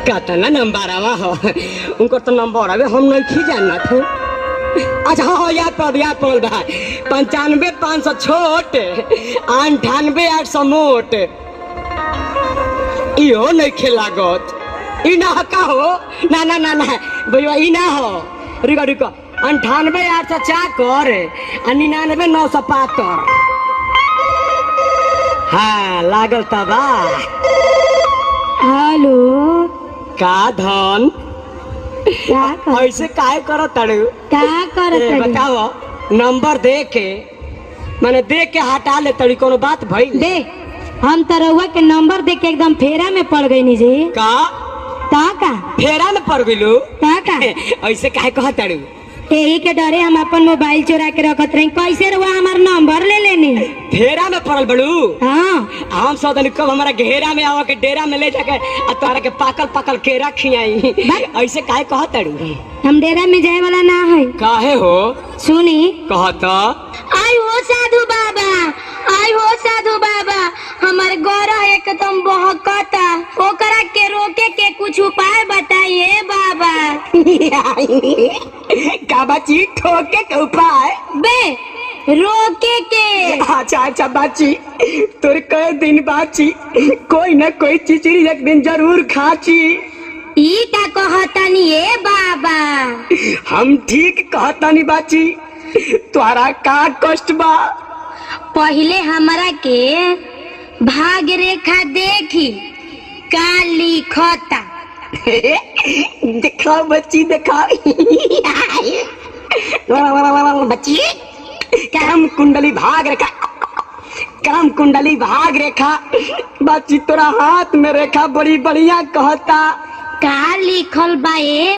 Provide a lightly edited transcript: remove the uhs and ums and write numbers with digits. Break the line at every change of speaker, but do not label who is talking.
कहता ना नंबर आवा हो उनको तो नंबर आवे हम नहीं जानना थे। अच्छा हाँ याद पड़ भाई 95 500 छोट 98 800 मोट इहो नहीं खेलागत ई ना का हो ना ना ना ना भैया ई ना हो रुको रुको 98 800 चाकर 99 900 पातर हाँ लागल तबा।
हेलो
का धन ऐसे काहे करत ताड़ू
का करत
बताओ नंबर दे के माने दे के हटा ले तड़ी कोनो बात भई
दे हम तो रउआ के नंबर दे के एकदम फेरा में पड़ गई नी जी
का
का
फेरा में पड़ गइलू
का
ऐसे काहे कहत ताड़ू
यही के डरे हम अपन मोबाइल चुरा के रखत रही कैसे रउआ हमार नंबर ले लेनी
फेरा में पड़ल बड़ू।
हाँ
हम सोचनी कब हमारा घेरा में आवा के डेरा में ले जाके आ तोहरा के पाकल पाकल केरा खियाई ऐसे काहे कहत ताड़ू
हम डेरा में जाए वाला ना है।
काहे हो
सुनी
कहत
आई हो साधु बाबा आई हो साधु बाबा हमारे गौरा एकदम बहकता ओकरा के रोके के कुछ उपाय बताइए बाबा।
का बाची ठोके के उपाय
बे रोके के।
अच्छा अच्छा बाची तोर कई दिन बाची कोई ना कोई चिचड़ी एक दिन जरूर खाची।
ई का कहतनी ए बाबा
हम ठीक कहतनी बाची तोहरा का कष्ट बा
पहले हमारा के भाग रेखा देखी का लिखता
दिखाओ बच्ची दिखाओ बच्ची काम कुंडली भाग रेखा काम कुंडली भाग रेखा बच्ची तोरा हाथ में रेखा बड़ी बढ़िया कहता
का लिखल बा ए